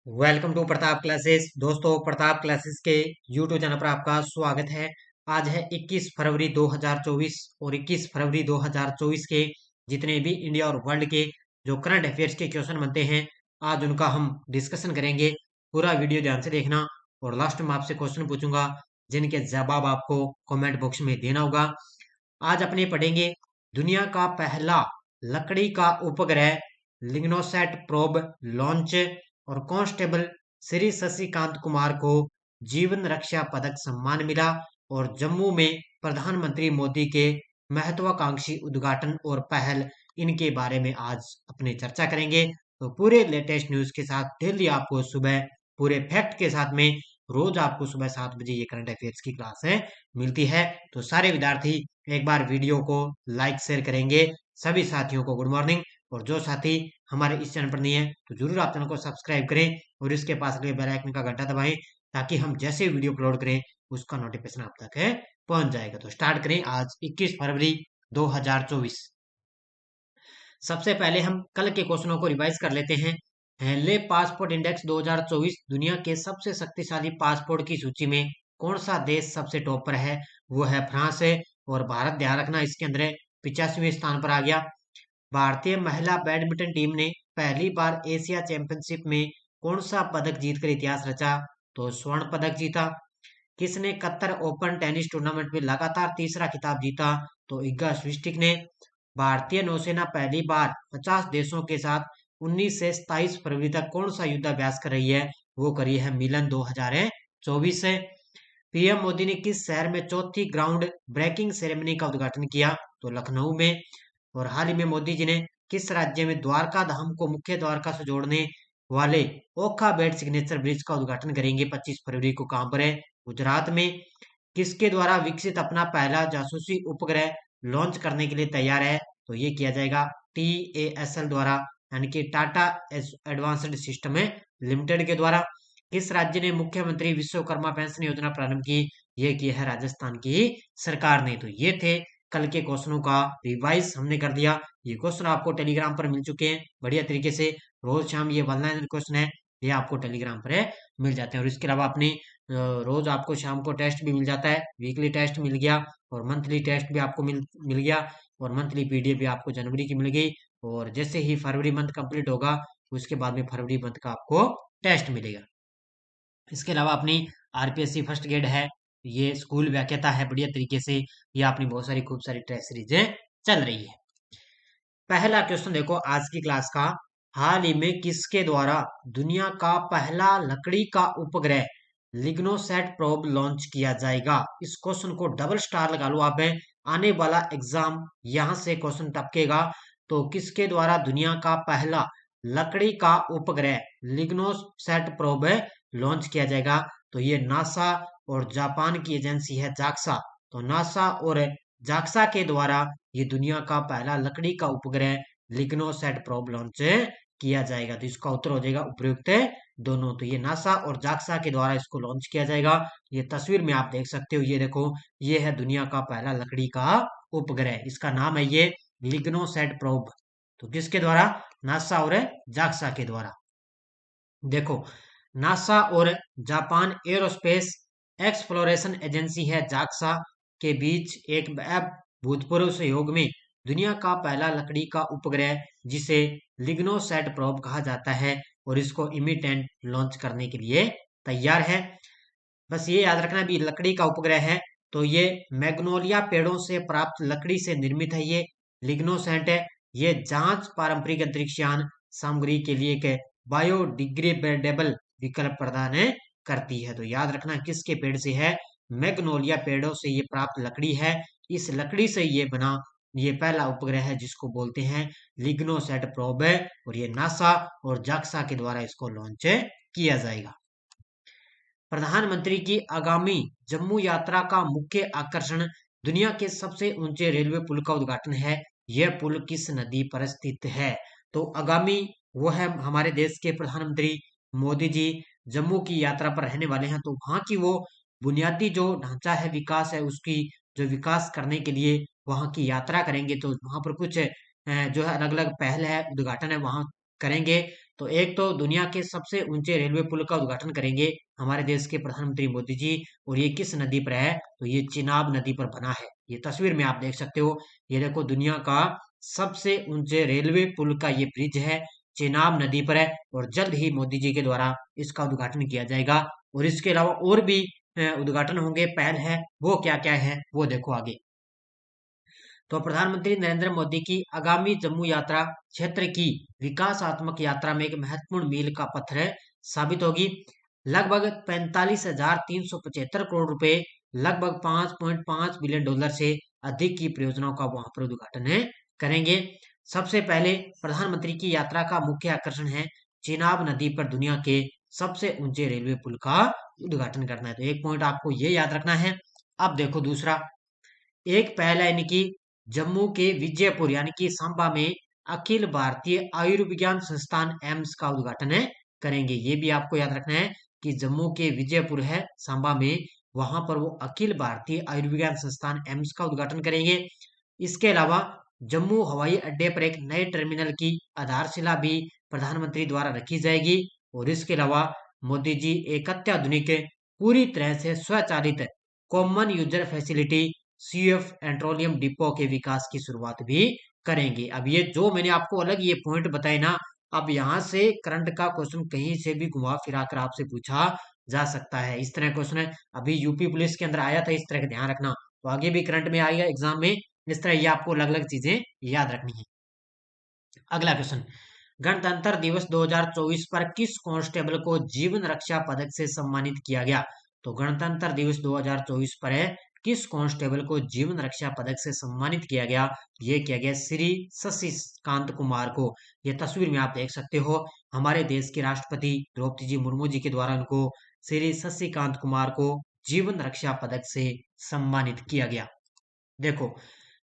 Welcome to Pratap classes. दोस्तों, Pratap classes के YouTube channel पर आपका स्वागत है। आज है 21 फरवरी 2024 और 21 फरवरी 2024 के जितने भी इंडिया और वर्ल्ड के जो करंट अफेयर्स के क्वेश्चन बनते हैं, आज उनका हम डिस्कशन करेंगे। पूरा वीडियो ध्यान से देखना और लास्ट में आपसे क्वेश्चन पूछूंगा जिनके जवाब आपको कमेंट बॉक्स में देना होगा। आज अपने पढ़ेंगे दुनिया का पहला लकड़ी का उपग्रह लिग्नोसैट प्रोब लॉन्च और कांस्टेबल श्री शशिकांत कुमार को जीवन रक्षा पदक सम्मान मिला और जम्मू में प्रधानमंत्री मोदी के महत्वाकांक्षी उद्घाटन और पहल, इनके बारे में आज अपने चर्चा करेंगे। तो पूरे लेटेस्ट न्यूज के साथ डेली आपको सुबह पूरे फैक्ट के साथ में रोज आपको सुबह 7 बजे ये करंट अफेयर्स की क्लास है मिलती है। तो सारे विद्यार्थी एक बार वीडियो को लाइक शेयर करेंगे। सभी साथियों को गुड मॉर्निंग। और जो साथी हमारे इस चैनल पर नहीं है तो जरूर आप चैनल को सब्सक्राइब करें और इसके पास लगे बेल आइकन का घंटा दबाएं ताकि हम जैसे वीडियो अपलोड करें उसका नोटिफिकेशन आप तक है पहुंच जाएगा। तो स्टार्ट करें आज 21 फरवरी 2024। सबसे पहले हम कल के क्वेश्चनों को रिवाइज कर लेते हैं। हेनले पासपोर्ट इंडेक्स 2024 दुनिया के सबसे शक्तिशाली पासपोर्ट की सूची में कौन सा देश सबसे टॉप पर है? वो है फ्रांस है। और भारत, ध्यान रखना, इसके अंदर 85वें स्थान पर आ गया। भारतीय महिला बैडमिंटन टीम ने पहली बार एशिया चैंपियनशिप में कौन सा पदक जीतकर इतिहास रचा? तो स्वर्ण पदक जीता। किसने कतर ओपन टेनिस टूर्नामेंट में लगातार तीसरा खिताब जीता? तो इग्गा स्विस्टिक ने। भारतीय नौसेना पहली बार 50 देशों के साथ 19 से 27 फरवरी तक कौन सा युद्धाभ्यास कर रही है? वो करी है मिलन 2024 से। पीएम मोदी ने किस शहर में चौथी ग्राउंड ब्रेकिंग सेरेमनी का उद्घाटन किया? तो लखनऊ में। और हाल ही में मोदी जी ने किस राज्य में द्वारका धाम को मुख्य द्वारका से जोड़ने वाले ओखा बेट सिग्नेचर ब्रिज का उद्घाटन करेंगे 25 फरवरी को? कहां पर है? गुजरात में। किसके द्वारा विकसित अपना पहला जासूसी उपग्रह लॉन्च करने के लिए तैयार है? तो ये किया जाएगा TASL द्वारा, यानी कि टाटा एडवांस्ड सिस्टम लिमिटेड के द्वारा। किस राज्य ने मुख्यमंत्री विश्वकर्मा पेंशन योजना प्रारंभ की? ये की है राजस्थान की सरकार ने। तो ये थे कल के क्वेश्चनों का रिवाइज हमने कर दिया। ये क्वेश्चन आपको टेलीग्राम पर मिल चुके हैं बढ़िया तरीके से। रोज शाम ये 1 लाइन क्वेश्चन है, ये आपको टेलीग्राम पर मिल जाते हैं। और इसके अलावा अपने रोज आपको शाम को टेस्ट भी मिल जाता है, वीकली टेस्ट मिल गया और मंथली टेस्ट भी आपको मिल गया और मंथली PDF भी आपको जनवरी की मिल गई। और जैसे ही फरवरी मंथ कंप्लीट होगा उसके बाद में फरवरी मंथ का आपको टेस्ट मिलेगा। इसके अलावा अपनी RPSC फर्स्ट ग्रेड है, ये स्कूल व्याख्याता है बढ़िया तरीके से। ये अपनी बहुत सारी खूब सारी टेस्ट सीरीजें चल रही है। पहला क्वेश्चन देखो आज की क्लास का। हाल ही में किसके द्वारा दुनिया का पहला लकड़ी का उपग्रह लिग्नोसैट प्रोब लॉन्च किया जाएगा? इस क्वेश्चन को डबल स्टार लगा लो आप। आने वाला एग्जाम यहां से क्वेश्चन टपकेगा। तो किसके द्वारा दुनिया का पहला लकड़ी का उपग्रह लिग्नोसैट प्रोब लॉन्च किया जाएगा? तो ये नासा और जापान की एजेंसी है जाक्सा। तो नासा और जाक्सा के द्वारा ये दुनिया का पहला लकड़ी का उपग्रह लिग्नोसैट प्रोब लॉन्च किया जाएगा। तो इसका उत्तर हो जाएगा उपयुक्त दोनों। तो ये नासा और जाक्सा के द्वारा इसको लॉन्च किया जाएगा। ये तस्वीर में आप देख सकते हो, ये देखो, ये है दुनिया का पहला लकड़ी का उपग्रह, इसका नाम है ये लिग्नोसैट प्रोब। तो किसके द्वारा? नासा और जाक्सा के द्वारा। देखो, नासा और जापान एरोस्पेस एक्सप्लोरेशन एजेंसी है जाक्सा के बीच एक भूतपूर्व सहयोग में दुनिया का पहला लकड़ी का उपग्रह जिसे लिग्नोसैट प्रोब कहा जाता है और इसको इमिटेंट लॉन्च करने के लिए तैयार है। बस ये याद रखना भी लकड़ी का उपग्रह है तो ये मैग्नोलिया पेड़ों से प्राप्त लकड़ी से निर्मित है। ये लिग्नोसेंट है। ये जांच पारंपरिक अंतरिक्ष यान सामग्री के लिए एक बायोडिग्रेडेबल विकल्प प्रदान करती है। तो याद रखना किसके पेड़ से है? मैग्नोलिया पेड़ों से ये प्राप्त लकड़ी है। इस लकड़ी से ये बना ये पहला उपग्रह है जिसको बोलते हैं लिग्नोसैट प्रोब है और ये नासा और जाक्सा के द्वारा इसको लॉन्च किया जाएगा। प्रधानमंत्री की आगामी जम्मू यात्रा का मुख्य आकर्षण दुनिया के सबसे ऊंचे रेलवे पुल का उद्घाटन है। यह पुल किस नदी पर स्थित है? तो आगामी वो है हमारे देश के प्रधानमंत्री मोदी जी जम्मू की यात्रा पर रहने वाले हैं। तो वहां की वो बुनियादी जो ढांचा है, विकास है, उसकी जो विकास करने के लिए वहां की यात्रा करेंगे। तो वहां पर कुछ जो है अलग अलग पहल है, उद्घाटन है वहां करेंगे। तो एक तो दुनिया के सबसे ऊंचे रेलवे पुल का उद्घाटन करेंगे हमारे देश के प्रधानमंत्री मोदी जी। और ये किस नदी पर है? तो ये चिनाब नदी पर बना है। ये तस्वीर में आप देख सकते हो। ये देखो दुनिया का सबसे ऊंचे रेलवे पुल का ये ब्रिज है, चेनाब नदी पर है। और जल्द ही मोदी जी के द्वारा इसका उद्घाटन किया जाएगा। और इसके अलावा और भी उद्घाटन होंगे, पहल है, वो क्या क्या है वो देखो आगे। तो प्रधानमंत्री नरेंद्र मोदी की आगामी जम्मू यात्रा क्षेत्र की विकासात्मक यात्रा में एक महत्वपूर्ण मील का पत्थर साबित होगी। लगभग 45,375 करोड़ रुपए, लगभग 5.5 बिलियन डॉलर से अधिक की परियोजनाओं का वहां पर उद्घाटन करेंगे। सबसे पहले प्रधानमंत्री की यात्रा का मुख्य आकर्षण है चिनाब नदी पर दुनिया के सबसे ऊंचे रेलवे पुल का उद्घाटन करना है। तो एक पॉइंट आपको ये याद रखना है। अब देखो दूसरा, एक पहल है यानी कि जम्मू के विजयपुर यानी कि सांबा में अखिल भारतीय आयुर्विज्ञान संस्थान एम्स का उद्घाटन करेंगे। ये भी आपको याद रखना है कि जम्मू के विजयपुर है सांबा में, वहां पर वो अखिल भारतीय आयुर्विज्ञान संस्थान एम्स का उद्घाटन करेंगे। इसके अलावा जम्मू हवाई अड्डे पर एक नए टर्मिनल की आधारशिला भी प्रधानमंत्री द्वारा रखी जाएगी। और इसके अलावा मोदी जी एक अत्याधुनिक पूरी तरह से स्वचालित common user facility CF petroleum depot के विकास की शुरुआत भी करेंगे। अब ये जो मैंने आपको अलग ये पॉइंट बताए ना, अब यहाँ से करंट का क्वेश्चन कहीं से भी घुमा फिरा कर आपसे पूछा जा सकता है। इस तरह क्वेश्चन है, अभी यूपी पुलिस के अंदर आया था, इस तरह का ध्यान रखना। तो आगे भी करंट में आएगा एग्जाम में, इस तरह ये आपको अलग अलग चीजें याद रखनी है। अगला क्वेश्चन, गणतंत्र दिवस 2024 पर किस कांस्टेबल को जीवन रक्षा पदक से सम्मानित किया गया? तो गणतंत्र दिवस 2024 पर है, किस कांस्टेबल को जीवन रक्षा पदक से सम्मानित किया गया? ये किया गया श्री शशिकांत कुमार को। ये तस्वीर में आप देख सकते हो, हमारे देश के राष्ट्रपति द्रौपदी जी मुर्मू जी के द्वारा उनको श्री शशिकांत कुमार को जीवन रक्षा पदक से सम्मानित किया गया। देखो,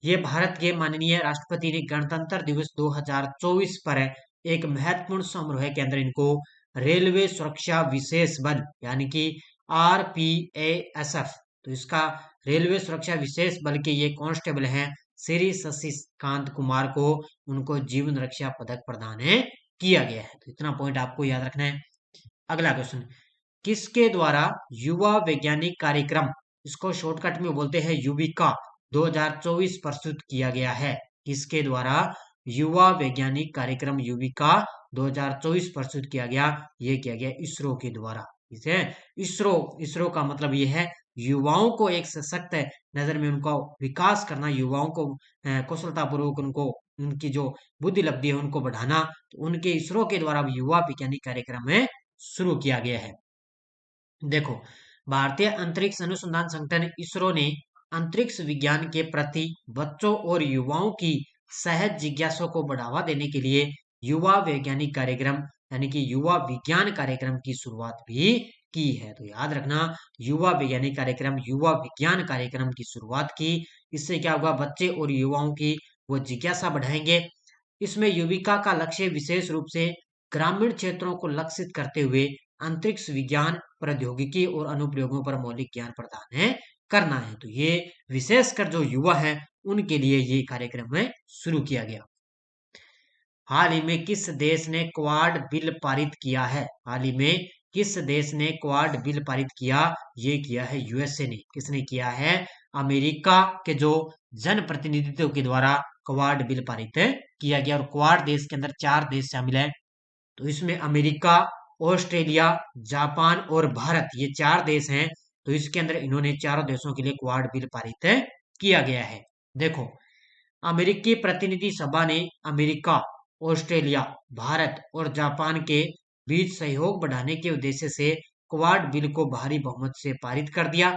ये भारत के माननीय राष्ट्रपति ने गणतंत्र दिवस 2024 पर एक महत्वपूर्ण समारोह के अंदर इनको रेलवे सुरक्षा विशेष बल यानी कि RPASF, तो इसका रेलवे सुरक्षा विशेष बल के ये कांस्टेबल हैं श्री शशिकांत कुमार को, उनको जीवन रक्षा पदक प्रदान किया गया है। तो इतना पॉइंट आपको याद रखना है। अगला क्वेश्चन, किसके द्वारा युवा वैज्ञानिक कार्यक्रम, इसको शॉर्टकट में बोलते हैं युविका, 2024 प्रस्तुत किया गया है? किसके द्वारा युवा वैज्ञानिक कार्यक्रम युविका 2024 प्रस्तुत किया गया? ये किया गया इसरो के द्वारा। ठीक है, इसरो, इसरो का मतलब ये है युवाओं को एक सशक्त नजर में उनका विकास करना, युवाओं को कुशलतापूर्वक उनको उनकी जो बुद्धि लब्धि है उनको बढ़ाना। तो उनके इसरो के द्वारा युवा वैज्ञानिक कार्यक्रम में शुरू किया गया है। देखो, भारतीय अंतरिक्ष अनुसंधान संगठन इसरो ने अंतरिक्ष विज्ञान के प्रति बच्चों और युवाओं की सहज जिज्ञासा को बढ़ावा देने के लिए युवा वैज्ञानिक कार्यक्रम यानी कि युवा विज्ञान कार्यक्रम की शुरुआत भी की है। तो याद रखना, युवा वैज्ञानिक कार्यक्रम, युवा विज्ञान कार्यक्रम की शुरुआत की। इससे क्या होगा, बच्चे और युवाओं की वो जिज्ञासा बढ़ाएंगे। इसमें युविका का लक्ष्य विशेष रूप से ग्रामीण क्षेत्रों को लक्षित करते हुए अंतरिक्ष विज्ञान, प्रौद्योगिकी और अनुप्रयोगों पर मौलिक ज्ञान प्रदान करना है। तो ये विशेषकर जो युवा हैं उनके लिए ये कार्यक्रम शुरू किया गया। हाल ही में किस देश ने क्वाड बिल पारित किया है? हाल ही में किस देश ने क्वाड बिल पारित किया? ये किया है यूएसए ने। किसने किया है? अमेरिका के जो जनप्रतिनिधित्व के द्वारा क्वाड बिल पारित किया गया। और क्वाड देश के अंदर 4 देश शामिल हैं। तो इसमें अमेरिका, ऑस्ट्रेलिया, जापान और भारत, ये 4 देश हैं। तो इसके अंदर इन्होंने चारों देशों के लिए क्वाड बिल पारित किया गया है। देखो, अमेरिकी प्रतिनिधि सभा ने अमेरिका, ऑस्ट्रेलिया, भारत और जापान के बीच सहयोग बढ़ाने के उद्देश्य से क्वाड बिल को भारी बहुमत से पारित कर दिया।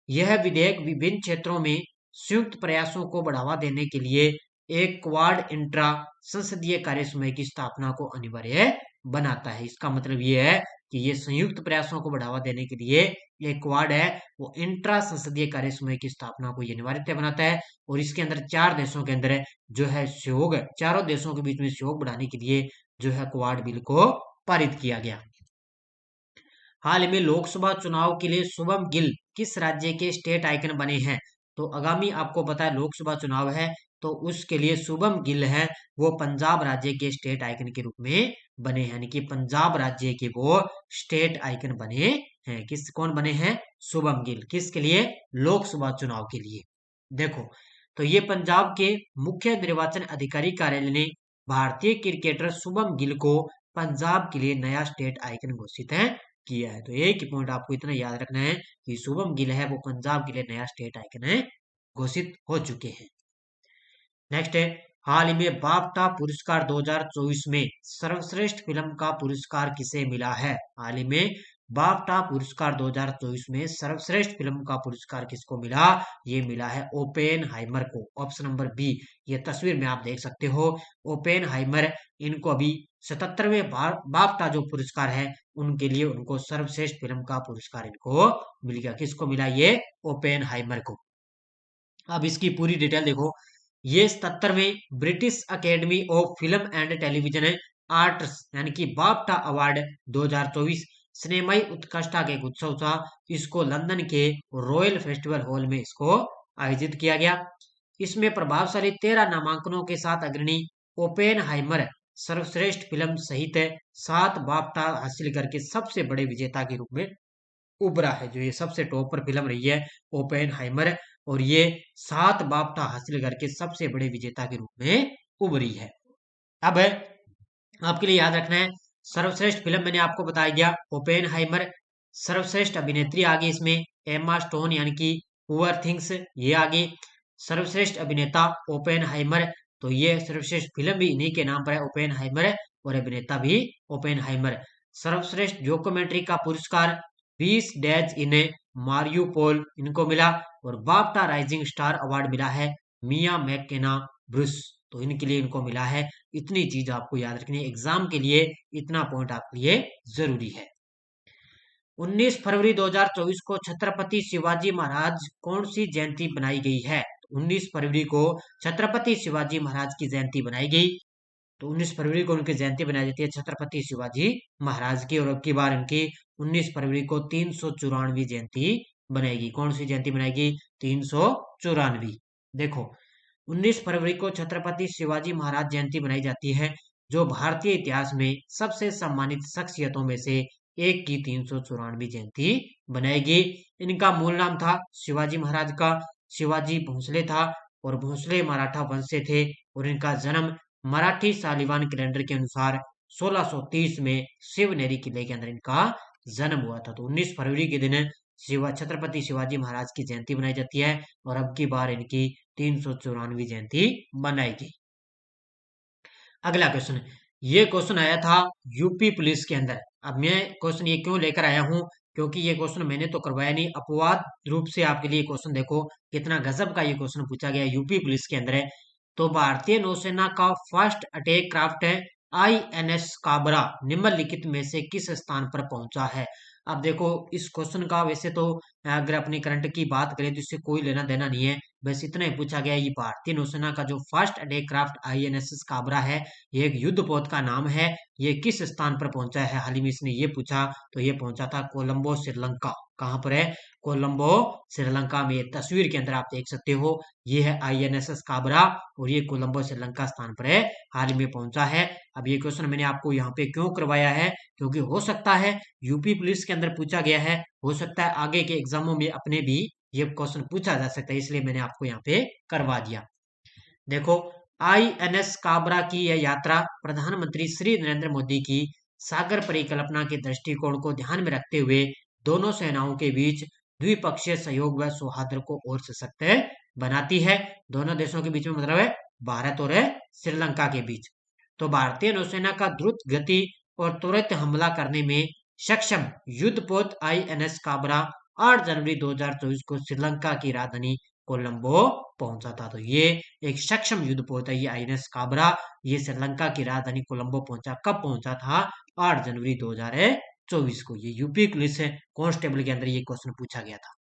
यह विधेयक विभिन्न क्षेत्रों में संयुक्त प्रयासों को बढ़ावा देने के लिए एक क्वाड इंट्रा संसदीय कार्य समूह की स्थापना को अनिवार्य बनाता है। इसका मतलब यह है कि ये संयुक्त प्रयासों को बढ़ावा देने के लिए ये क्वाड है वो इंट्रा संसदीय कार्य समूह की स्थापना को ये अनिवार्य बनाता है। और इसके अंदर 4 देशों के अंदर जो है सहयोग, चारों देशों के बीच में सहयोग बढ़ाने के लिए जो है क्वाड बिल को पारित किया गया। हाल में लोकसभा चुनाव के लिए शुभम गिल किस राज्य के स्टेट आइकन बने हैं? तो आगामी आपको पता है लोकसभा चुनाव है, तो उसके लिए शुभम गिल है वो पंजाब राज्य के स्टेट आइकन के रूप में बने हैं, यानी कि पंजाब राज्य के वो स्टेट आइकन बने हैं। कौन बने हैं? शुभम गिल। किसके लिए? लोकसभा चुनाव के लिए। देखो, तो ये पंजाब के मुख्य निर्वाचन अधिकारी कार्यालय ने भारतीय क्रिकेटर शुभम गिल को पंजाब के लिए नया स्टेट आइकन घोषित है किया है। तो एक पॉइंट आपको इतना याद रखना है कि शुभम गिल है वो पंजाब के लिए नया स्टेट आइकन है घोषित हो चुके हैं। नेक्स्ट है, हाल ही में बाफ्टा पुरस्कार 2024 में सर्वश्रेष्ठ फिल्म का पुरस्कार किसे मिला है? हाल ही में बाफ्टा पुरस्कार 2024 में सर्वश्रेष्ठ फिल्म का पुरस्कार किसको मिला? ये मिला है ओपेनहाइमर को। Option number B. ये तस्वीर में आप देख सकते हो ओपेनहाइमर, इनको अभी 77वें बाफ्टा जो पुरस्कार है उनके लिए उनको सर्वश्रेष्ठ फिल्म का पुरस्कार इनको मिल गया। किसको मिला? ये ओपेनहाइमर को। अब इसकी पूरी डिटेल देखो। ये 77वें British Academy of Film and Television Arts यानी कि बाफ्टा अवार्ड 2024 सिनेमाई उत्कृष्टता के उत्सव था। इसको लंदन के रॉयल फेस्टिवल हॉल में इसको आयोजित किया गया। इसमें प्रभावशाली 13 नामांकनों के साथ अग्रणी ओपेनहाइमर सर्वश्रेष्ठ फिल्म सहित 7 बाफ्टा हासिल करके सबसे बड़े विजेता के रूप में उभरा है। जो ये सबसे टॉप पर फिल्म रही है ओपेनहाइमर, और ये 7 बाफ्टा हासिल करके सबसे बड़े विजेता के रूप में उभरी है। अब आपके लिए याद रखना है, सर्वश्रेष्ठ फिल्म मैंने आपको बताया गया ओपेनहाइमर। सर्वश्रेष्ठ अभिनेत्री आगे इसमें एम्मा स्टोन यानी कि पुअर थिंग्स, ये आगे। सर्वश्रेष्ठ अभिनेता ओपेनहाइमर, तो ये सर्वश्रेष्ठ फिल्म भी इन्हीं के नाम पर है ओपेनहाइमर, और अभिनेता भी ओपेनहाइमर। सर्वश्रेष्ठ डॉक्यूमेंट्री का पुरस्कार 20 डेज इन मारियुपोल इनको मिला, और बाफ्टा राइजिंग स्टार अवार्ड मिला है मिया मैकेना ब्रूस, तो इनके लिए इनको मिला है। इतनी चीज आपको याद रखनी है, एग्जाम के लिए इतना पॉइंट आपके लिए जरूरी है। 19 फरवरी 2024 को छत्रपति शिवाजी महाराज कौन सी जयंती बनाई गई है? 19 फरवरी को छत्रपति शिवाजी महाराज की जयंती बनाई गई। तो 19 फरवरी को उनकी जयंती बनाई जाती है छत्रपति शिवाजी महाराज की, और अब की बार उनकी 19 फरवरी को 394वीं जयंती बनाएगी। कौन सी जयंती बनाएगी? 394। देखो, 19 फरवरी को छत्रपति शिवाजी महाराज जयंती बनाई जाती है, जो भारतीय इतिहास में सबसे सम्मानित शख्सियतों में से एक की 394वीं जयंती बनाएगी। इनका मूल नाम था शिवाजी महाराज का, शिवाजी भोसले था, और भोसले मराठा वंश से थे, और इनका जन्म मराठी सालीवान कैलेंडर के अनुसार 1630 में शिवनेरी किले के अंदर इनका जन्म हुआ था। तो 19 फरवरी के दिन छत्रपति शिवाजी महाराज की जयंती बनाई जाती है, और अब की बार इनकी 394वीं जयंती मनाएगी। अगला क्वेश्चन, ये क्वेश्चन आया था यूपी पुलिस के अंदर। अब मैं क्वेश्चन ये क्यों लेकर आया हूं, क्योंकि ये क्वेश्चन मैंने तो करवाया नहीं, अपवाद रूप से आपके लिए क्वेश्चन देखो कितना गजब का ये क्वेश्चन पूछा गया यूपी पुलिस के अंदर है। तो भारतीय नौसेना का फर्स्ट अटैक क्राफ्ट है INS काबरा निम्नलिखित में से किस स्थान पर पहुंचा है? अब देखो, इस क्वेश्चन का वैसे तो अगर अपनी करंट की बात करें तो इससे कोई लेना देना नहीं है, बस इतना ही पूछा गया। ये भारतीय नौसेना का जो first attack craft INS Kabra है, ये एक युद्धपोत का नाम है। ये किस स्थान पर पहुंचा है? हाल ही में इसने ये पूछा, तो ये पहुंचा था कोलंबो श्रीलंका। कहां पर है? कोलंबो श्रीलंका में। तस्वीर के अंदर आप देख सकते हो, ये है INS काबरा, और ये कोलंबो श्रीलंका स्थान पर है, हाल ही में पहुंचा है। अब ये क्वेश्चन मैंने आपको यहाँ पे क्यों करवाया है, क्योंकि हो सकता है यूपी पुलिस के अंदर पूछा गया है, हो सकता है आगे के एग्जामों में अपने भी ये क्वेश्चन पूछा जा सकता है, इसलिए मैंने आपको यहाँ पे करवा दिया। देखो, INS काबरा की यह यात्रा प्रधानमंत्री श्री नरेंद्र मोदी की सागर परिकल्पना के दृष्टिकोण को ध्यान में रखते हुए दोनों सेनाओं के बीच द्विपक्षीय सहयोग व सौहार्द को और सशक्त बनाती है। दोनों देशों के बीच में मतलब है भारत और श्रीलंका के बीच। तो भारतीय नौसेना का द्रुत गति और त्वरित हमला करने में सक्षम युद्धपोत INS काबरा 8 जनवरी 2024 को श्रीलंका की राजधानी कोलंबो पहुंचा था। तो ये एक सक्षम युद्धपोत है, ये INS काबरा, ये श्रीलंका की राजधानी कोलंबो पहुंचा। कब पहुंचा था? 8 जनवरी 2024 को। ये यूपी पुलिस कांस्टेबल के अंदर ये क्वेश्चन पूछा गया था।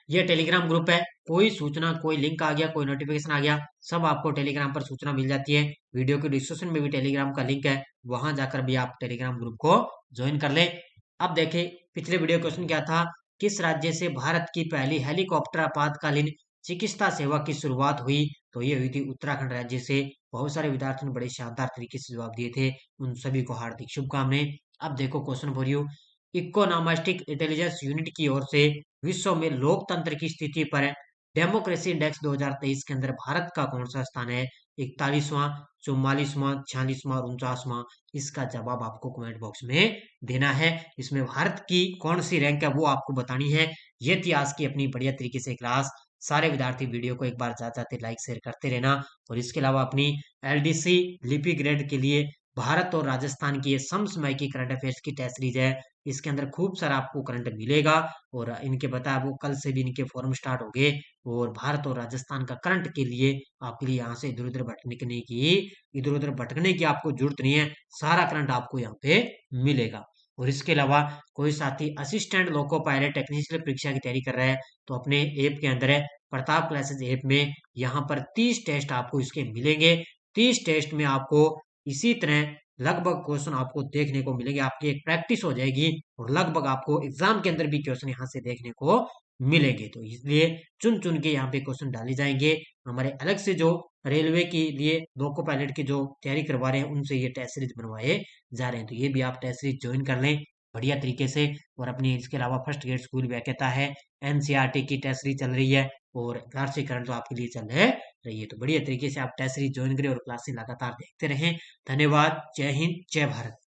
ये टेलीग्राम ग्रुप है, कोई सूचना, कोई लिंक आ गया, कोई नोटिफिकेशन आ गया, सब आपको टेलीग्राम पर सूचना मिल जाती है। वीडियो के डिस्क्रिप्शन में भी टेलीग्राम का लिंक है, वहां जाकर भी आप टेलीग्राम ग्रुप को ज्वाइन कर लें। अब देखें, पिछले वीडियो क्वेश्चन क्या था? किस राज्य से भारत की पहली हेलीकॉप्टर आपातकालीन चिकित्सा सेवा की शुरुआत हुई तो ये हुई थी उत्तराखंड राज्य से। बहुत सारे विद्यार्थियों ने बड़े शानदार तरीके से जवाब दिए थे, उन सभी को हार्दिक शुभकामनाएं। अब देखो question for you, Economist Intelligence Unit की ओर से विश्व में लोकतंत्र की स्थिति पर डेमोक्रेसी इंडेक्स 2023 के अंदर भारत का कौन सा स्थान है? 41वां, 44वां, 46वां और 49वां? इसका जवाब आपको कमेंट बॉक्स में देना है। इसमें भारत की कौन सी रैंक है वो आपको बतानी है। ये थी आज की अपनी बढ़िया तरीके से क्लास। सारे विद्यार्थी वीडियो को एक बार जाते जाते लाइक शेयर करते रहना, और इसके अलावा अपनी एलडीसी लिपि ग्रेड के लिए भारत और राजस्थान की ये समसामयिक करंट अफेयर्स की टेस्ट सीरीज है, इसके अंदर खूब सारा आपको करंट मिलेगा। और इनके बताया वो कल से भी इनके फॉर्म स्टार्ट हो गए, और भारत और राजस्थान का करंट के लिए आपके लिए यहाँ से इधर उधर भटकने की आपको जरूरत नहीं है, सारा करंट आपको यहाँ पे मिलेगा। और इसके अलावा कोई साथी असिस्टेंट लोको पायलट टेक्नीशियन परीक्षा की तैयारी कर रहा है तो अपने ऐप के अंदर है प्रताप क्लासेस ऐप में, यहाँ पर 30 टेस्ट आपको इसके मिलेंगे। 30 टेस्ट में आपको इसी तरह लगभग क्वेश्चन आपको देखने को मिलेंगे, आपकी एक प्रैक्टिस हो जाएगी, और लगभग आपको एग्जाम के अंदर भी क्वेश्चन यहाँ से देखने को मिलेंगे। तो इसलिए चुन चुन के यहाँ पे क्वेश्चन डाले जाएंगे। हमारे अलग से जो रेलवे के लिए लोको पायलट की जो तैयारी करवा रहे हैं उनसे ये टेस्ट सीरीज बनवाए जा रहे हैं, तो ये भी आप टेस्ट सीरीज ज्वाइन कर लें बढ़िया तरीके से। और अपनी इसके अलावा फर्स्ट ग्रेड स्कूल व्याख्याता है, एनसीईआरटी की टेस्ट सीरीज चल रही है, और वार्षिक करंट तो आपके लिए चल रही है। तो बढ़िया तरीके से आप टेस्ट सीरीज ज्वाइन करें और क्लासेस लगातार देखते रहें। धन्यवाद। जय हिंद, जय भारत।